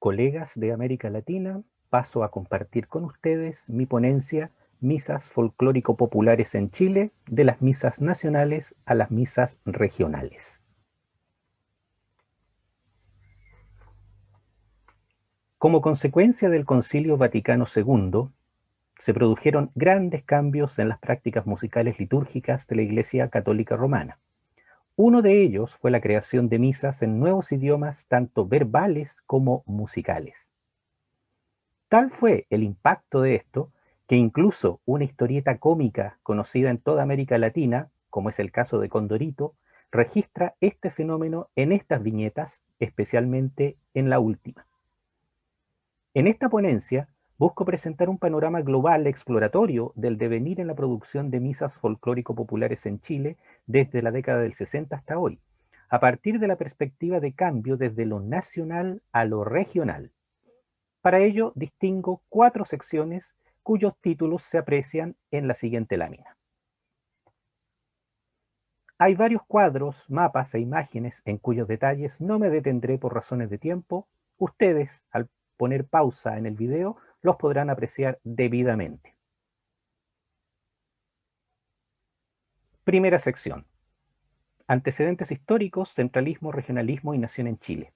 Colegas de América Latina, paso a compartir con ustedes mi ponencia Misas folclórico-populares en Chile, de las misas nacionales a las misas regionales. Como consecuencia del Concilio Vaticano II, se produjeron grandes cambios en las prácticas musicales litúrgicas de la Iglesia Católica Romana. Uno de ellos fue la creación de misas en nuevos idiomas, tanto verbales como musicales. Tal fue el impacto de esto que incluso una historieta cómica conocida en toda América Latina, como es el caso de Condorito, registra este fenómeno en estas viñetas, especialmente en la última. En esta ponencia busco presentar un panorama global exploratorio del devenir en la producción de misas folclórico-populares en Chile desde la década del 60 hasta hoy, a partir de la perspectiva de cambio desde lo nacional a lo regional. Para ello distingo 4 secciones cuyos títulos se aprecian en la siguiente lámina. Hay varios cuadros, mapas e imágenes en cuyos detalles no me detendré por razones de tiempo. Ustedes, al poner pausa en el video, los podrán apreciar debidamente. Primera sección. Antecedentes históricos, centralismo, regionalismo y nación en Chile.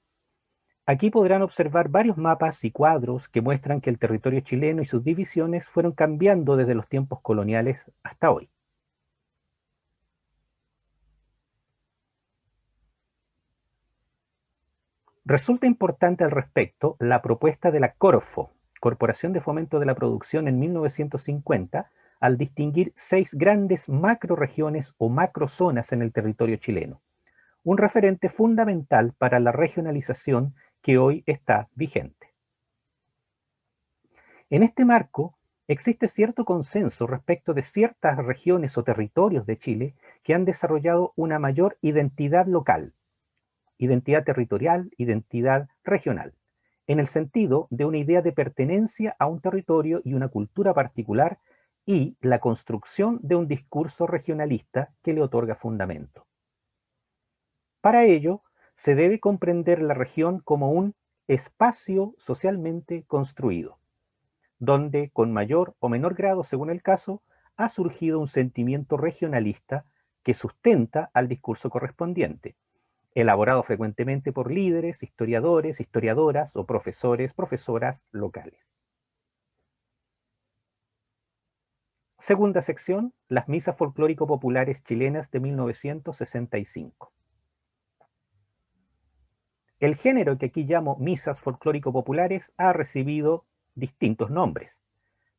Aquí podrán observar varios mapas y cuadros que muestran que el territorio chileno y sus divisiones fueron cambiando desde los tiempos coloniales hasta hoy. Resulta importante al respecto la propuesta de la Corfo, Corporación de Fomento de la Producción, en 1950, al distinguir 6 grandes macroregiones o macrozonas en el territorio chileno, un referente fundamental para la regionalización que hoy está vigente. En este marco, existe cierto consenso respecto de ciertas regiones o territorios de Chile que han desarrollado una mayor identidad local, identidad territorial, identidad regional, en el sentido de una idea de pertenencia a un territorio y una cultura particular y la construcción de un discurso regionalista que le otorga fundamento. Para ello, se debe comprender la región como un espacio socialmente construido, donde con mayor o menor grado, según el caso, ha surgido un sentimiento regionalista que sustenta al discurso correspondiente, elaborado frecuentemente por líderes, historiadores, historiadoras o profesores, profesoras locales. Segunda sección, las misas folclórico-populares chilenas de 1965. El género que aquí llamo misas folclórico-populares ha recibido distintos nombres,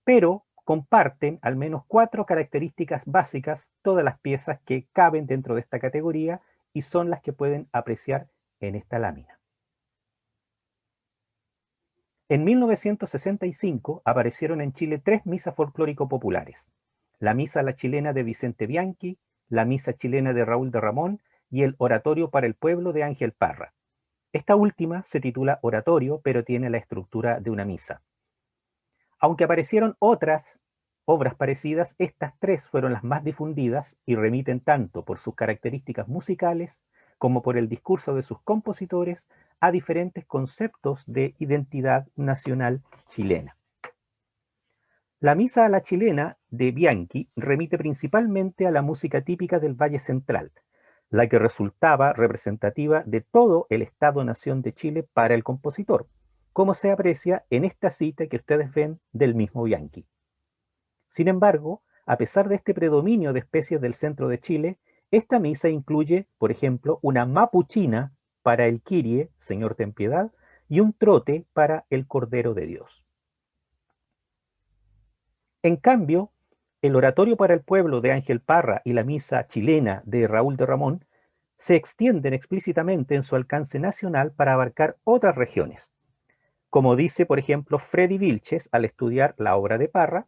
pero comparten al menos 4 características básicas todas las piezas que caben dentro de esta categoría y son las que pueden apreciar en esta lámina. En 1965 aparecieron en Chile 3 misas folclórico-populares: la misa a la chilena de Vicente Bianchi, la misa chilena de Raúl de Ramón y el oratorio para el pueblo de Ángel Parra. Esta última se titula oratorio, pero tiene la estructura de una misa. Aunque aparecieron otras obras parecidas, estas 3 fueron las más difundidas y remiten tanto por sus características musicales como por el discurso de sus compositores a diferentes conceptos de identidad nacional chilena. La misa a la chilena de Bianchi remite principalmente a la música típica del Valle Central, la que resultaba representativa de todo el Estado-Nación de Chile para el compositor, como se aprecia en esta cita que ustedes ven del mismo Bianchi. Sin embargo, a pesar de este predominio de especies del centro de Chile, esta misa incluye, por ejemplo, una mapuchina para el Kyrie, Señor ten piedad, y un trote para el Cordero de Dios. En cambio, el oratorio para el pueblo de Ángel Parra y la misa chilena de Raúl de Ramón se extienden explícitamente en su alcance nacional para abarcar otras regiones, como dice, por ejemplo, Freddy Vilches al estudiar la obra de Parra,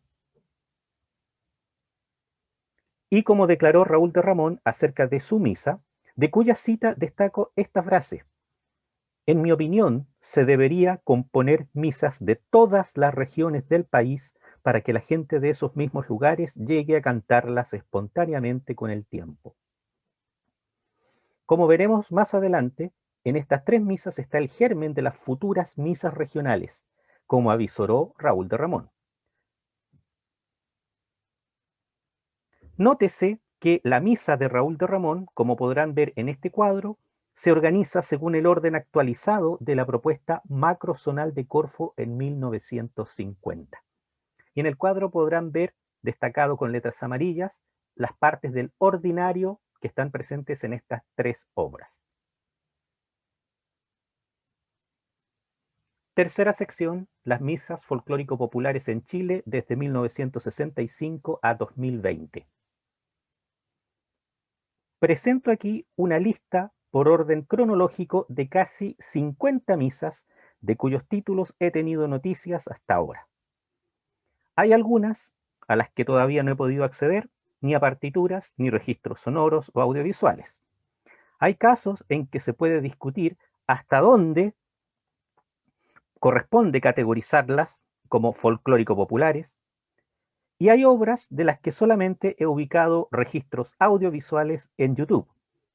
y como declaró Raúl de Ramón acerca de su misa, de cuya cita destaco esta frase: en mi opinión, se debería componer misas de todas las regiones del país para que la gente de esos mismos lugares llegue a cantarlas espontáneamente con el tiempo. Como veremos más adelante, en estas tres misas está el germen de las futuras misas regionales, como avisoró Raúl de Ramón. Nótese que la misa de Raúl de Ramón, como podrán ver en este cuadro, se organiza según el orden actualizado de la propuesta macrozonal de Corfo en 1950. Y en el cuadro podrán ver, destacado con letras amarillas, las partes del ordinario que están presentes en estas tres obras. Tercera sección, las misas folclórico-populares en Chile desde 1965 a 2020. Presento aquí una lista por orden cronológico de casi 50 misas de cuyos títulos he tenido noticias hasta ahora. Hay algunas a las que todavía no he podido acceder, ni a partituras, ni registros sonoros o audiovisuales. Hay casos en que se puede discutir hasta dónde corresponde categorizarlas como folclórico-populares, y hay obras de las que solamente he ubicado registros audiovisuales en YouTube,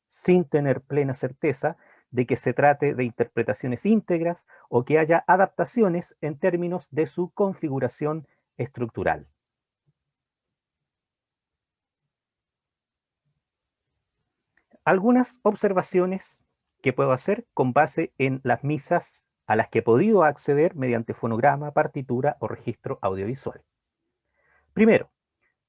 sin tener plena certeza de que se trate de interpretaciones íntegras o que haya adaptaciones en términos de su configuración estructural. Algunas observaciones que puedo hacer con base en las misas a las que he podido acceder mediante fonograma, partitura o registro audiovisual. Primero,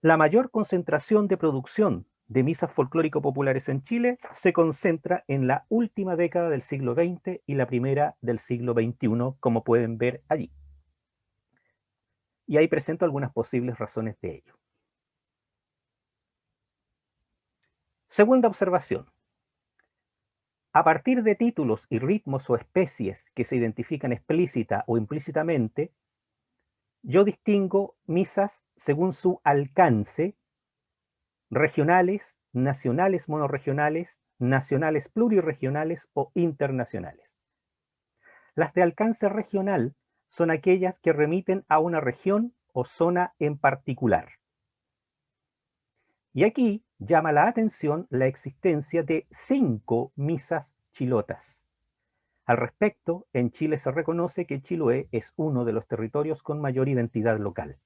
la mayor concentración de producción de misas folclórico-populares en Chile se concentra en la última década del siglo XX y la primera del siglo XXI, como pueden ver allí. Y ahí presento algunas posibles razones de ello. Segunda observación. A partir de títulos y ritmos o especies que se identifican explícita o implícitamente, yo distingo misas según su alcance, regionales, nacionales monorregionales, nacionales plurirregionales o internacionales. Las de alcance regional son aquellas que remiten a una región o zona en particular. Y aquí llama la atención la existencia de 5 misas chilotas. Al respecto, en Chile se reconoce que Chiloé es uno de los territorios con mayor identidad local.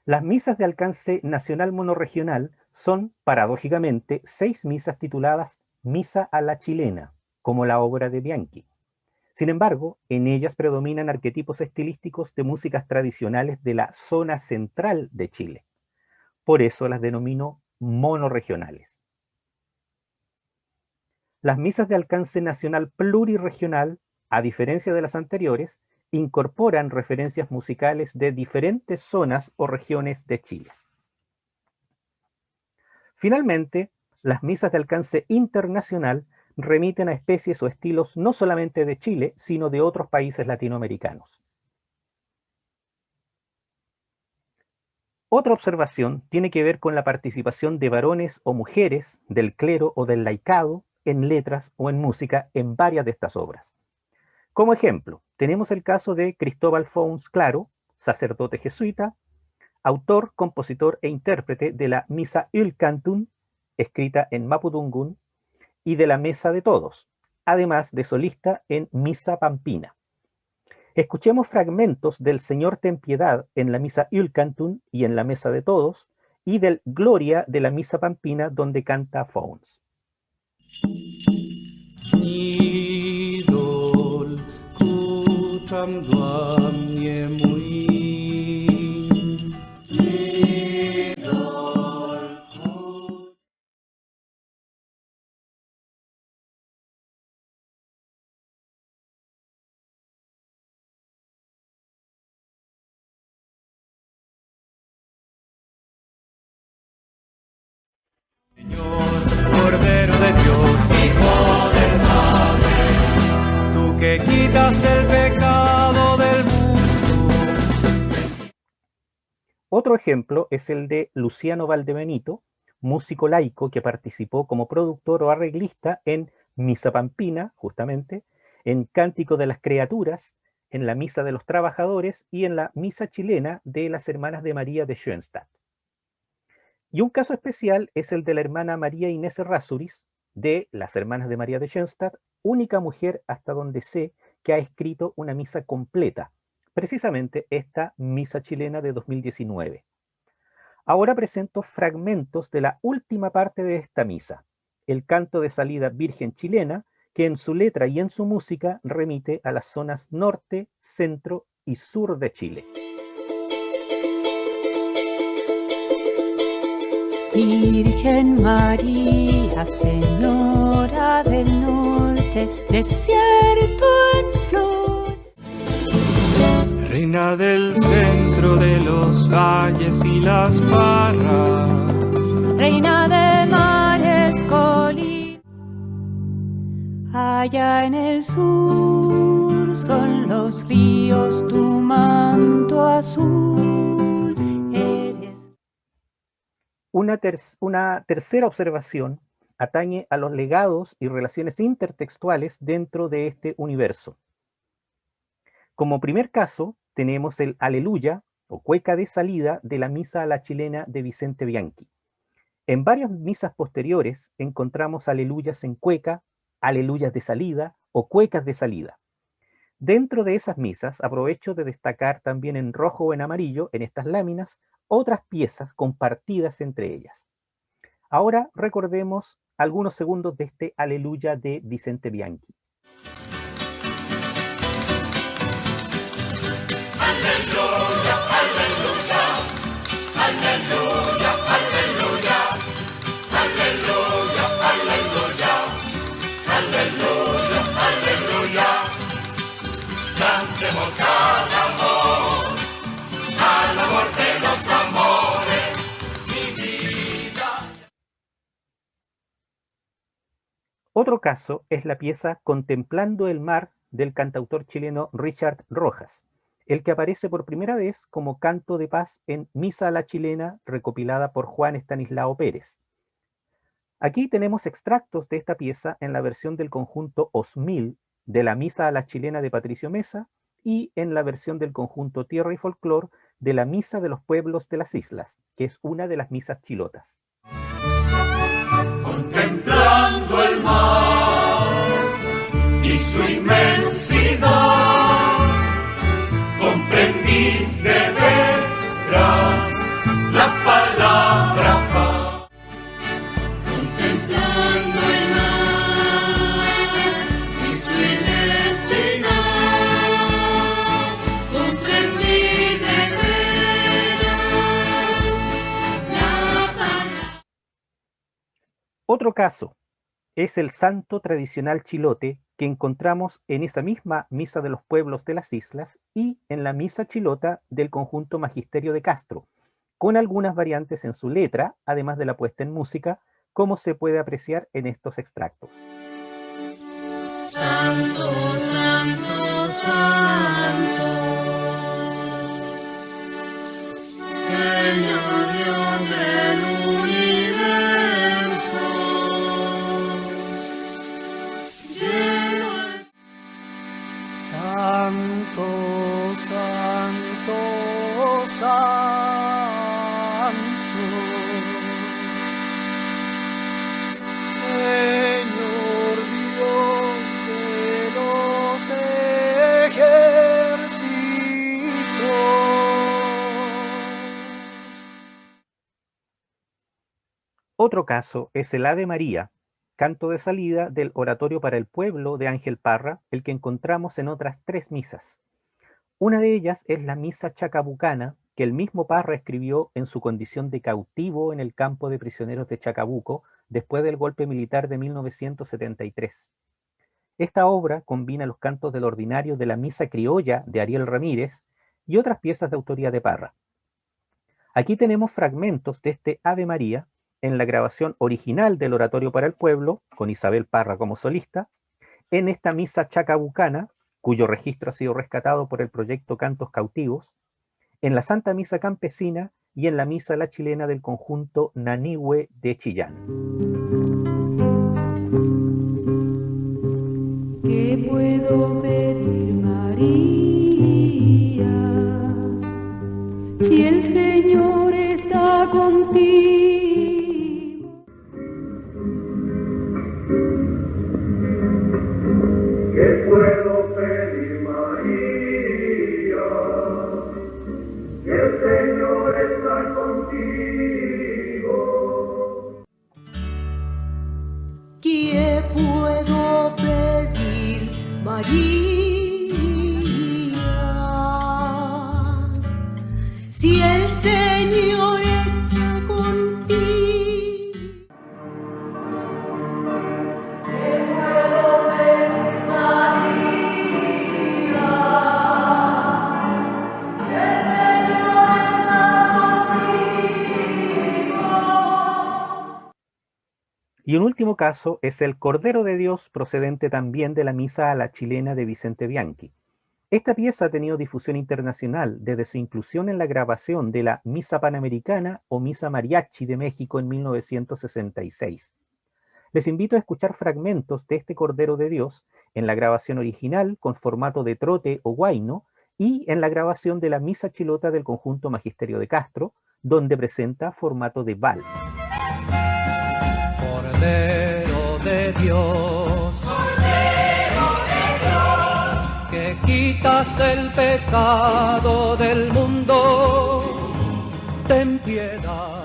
Las misas de alcance nacional monorregional son, paradójicamente, 6 misas tituladas Misa a la Chilena, como la obra de Bianchi. Sin embargo, en ellas predominan arquetipos estilísticos de músicas tradicionales de la zona central de Chile. Por eso las denomino monorregionales. Las misas de alcance nacional plurirregional, a diferencia de las anteriores, incorporan referencias musicales de diferentes zonas o regiones de Chile. Finalmente, las misas de alcance internacional remiten a especies o estilos no solamente de Chile, sino de otros países latinoamericanos. Otra observación tiene que ver con la participación de varones o mujeres del clero o del laicado en letras o en música en varias de estas obras. Como ejemplo, tenemos el caso de Cristóbal Fons Claro, sacerdote jesuita, autor, compositor e intérprete de la Misa Ylcantun, escrita en Mapudungun, y de la Mesa de Todos, además de solista en Misa Pampina. Escuchemos fragmentos del Señor ten piedad en la Misa Ylcantun y en la Mesa de Todos, y del Gloria de la Misa Pampina, donde canta Fons. Idol kutram duam niemuin. Señor, Cordero de Dios, Hijo del Padre, tú que quitas el pecado del mundo. Otro ejemplo es el de Luciano Valdebenito, músico laico que participó como productor o arreglista en Misa Pampina, justamente, en Cántico de las Criaturas, en la Misa de los Trabajadores y en la Misa Chilena de las Hermanas de María de Schoenstatt. Y un caso especial es el de la hermana María Inés Errázuriz, de las hermanas de María de Schoenstatt, única mujer hasta donde sé que ha escrito una misa completa, precisamente esta misa chilena de 2019. Ahora presento fragmentos de la última parte de esta misa, el canto de salida Virgen chilena, que en su letra y en su música remite a las zonas norte, centro y sur de Chile. Virgen María, Señora del Norte, desierto en flor. Reina del centro de los valles y las parras. Reina de mares, colinas. Allá en el sur son los ríos, tu manto azul eres. Una tercera observación atañe a los legados y relaciones intertextuales dentro de este universo. Como primer caso, tenemos el Aleluya o cueca de salida de la misa a la chilena de Vicente Bianchi. En varias misas posteriores encontramos aleluyas en cueca, aleluyas de salida o cuecas de salida. Dentro de esas misas aprovecho de destacar también en rojo o en amarillo, en estas láminas, otras piezas compartidas entre ellas. Ahora recordemos algunos segundos de este Aleluya de Vicente Bianchi. Aleluya, aleluya, aleluya, aleluya, aleluya, aleluya, aleluya, aleluya. Cantemos al amor de los amores, mi vida. Otro caso es la pieza Contemplando el mar del cantautor chileno Richard Rojas, el que aparece por primera vez como canto de paz en Misa a la Chilena, recopilada por Juan Estanislao Pérez. Aquí tenemos extractos de esta pieza en la versión del conjunto Osmil de la Misa a la Chilena de Patricio Mesa y en la versión del conjunto Tierra y Folclor de la Misa de los Pueblos de las Islas, que es una de las misas chilotas. Contemplando el mar y su inmensidad, comprendí de veras la palabra paz. Contemplando el mar y su inmensidad, comprendí de veras la palabra. Otro caso es el santo tradicional chilote que encontramos en esa misma Misa de los Pueblos de las Islas y en la Misa Chilota del conjunto Magisterio de Castro, con algunas variantes en su letra, además de la puesta en música, como se puede apreciar en estos extractos. Santo, santo, santo, Señor Dios del universo. Santo, santo, santo, Señor Dios de los ejércitos. Otro caso es el Ave María, canto de salida del Oratorio para el Pueblo de Ángel Parra, el que encontramos en otras tres misas. Una de ellas es la misa chacabucana, que el mismo Parra escribió en su condición de cautivo en el campo de prisioneros de Chacabuco, después del golpe militar de 1973. Esta obra combina los cantos del ordinario de la misa criolla de Ariel Ramírez y otras piezas de autoría de Parra. Aquí tenemos fragmentos de este Ave María en la grabación original del Oratorio para el Pueblo, con Isabel Parra como solista, en esta misa chacabucana, cuyo registro ha sido rescatado por el proyecto Cantos Cautivos, en la Santa Misa Campesina y en la Misa la Chilena del conjunto Nanihue de Chillán. ¿Qué puedo pedir, María, si el Señor está contigo? Y un último caso es el Cordero de Dios, procedente también de la misa a la chilena de Vicente Bianchi. Esta pieza ha tenido difusión internacional desde su inclusión en la grabación de la Misa Panamericana o Misa Mariachi de México en 1966. Les invito a escuchar fragmentos de este Cordero de Dios en la grabación original con formato de trote o huayno y en la grabación de la Misa Chilota del conjunto Magisterio de Castro, donde presenta formato de vals. Cordero de Dios, que quitas el pecado del mundo, ten piedad.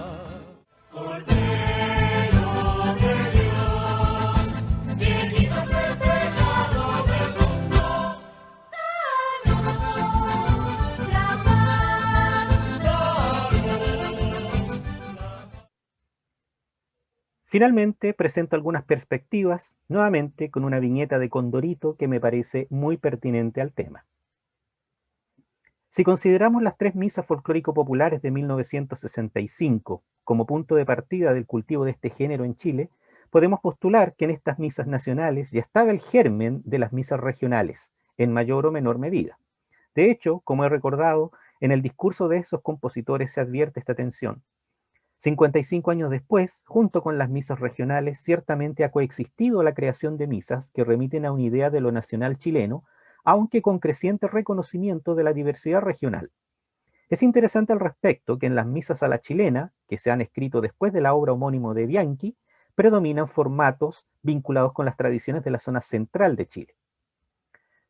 Finalmente, presento algunas perspectivas, nuevamente con una viñeta de Condorito que me parece muy pertinente al tema. Si consideramos las tres misas folclórico-populares de 1965 como punto de partida del cultivo de este género en Chile, podemos postular que en estas misas nacionales ya estaba el germen de las misas regionales, en mayor o menor medida. De hecho, como he recordado, en el discurso de esos compositores se advierte esta tensión. 55 años después, junto con las misas regionales, ciertamente ha coexistido la creación de misas que remiten a una idea de lo nacional chileno, aunque con creciente reconocimiento de la diversidad regional. Es interesante al respecto que en las misas a la chilena, que se han escrito después de la obra homónimo de Bianchi, predominan formatos vinculados con las tradiciones de la zona central de Chile.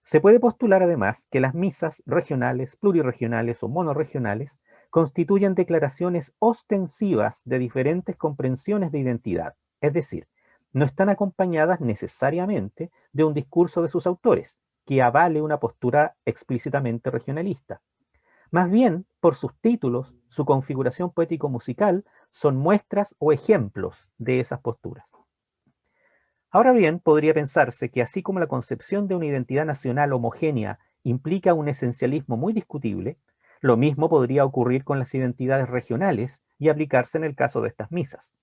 Se puede postular además que las misas regionales, pluriregionales o monorregionales constituyen declaraciones ostensivas de diferentes comprensiones de identidad, es decir, no están acompañadas necesariamente de un discurso de sus autores, que avale una postura explícitamente regionalista. Más bien, por sus títulos, su configuración poético-musical son muestras o ejemplos de esas posturas. Ahora bien, podría pensarse que así como la concepción de una identidad nacional homogénea implica un esencialismo muy discutible, lo mismo podría ocurrir con las identidades regionales y aplicarse en el caso de estas misas.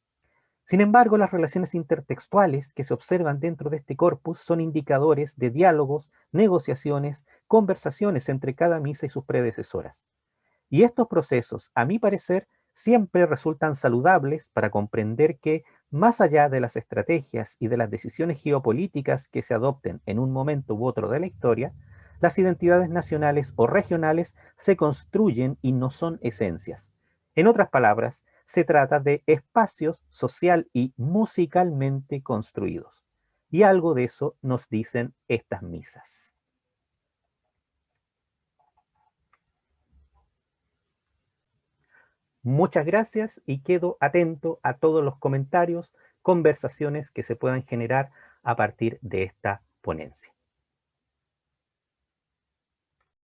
Sin embargo, las relaciones intertextuales que se observan dentro de este corpus son indicadores de diálogos, negociaciones, conversaciones entre cada misa y sus predecesoras. Y estos procesos, a mi parecer, siempre resultan saludables para comprender que, más allá de las estrategias y de las decisiones geopolíticas que se adopten en un momento u otro de la historia, las identidades nacionales o regionales se construyen y no son esencias. En otras palabras, se trata de espacios social y musicalmente construidos. Y algo de eso nos dicen estas misas. Muchas gracias y quedo atento a todos los comentarios, conversaciones que se puedan generar a partir de esta ponencia.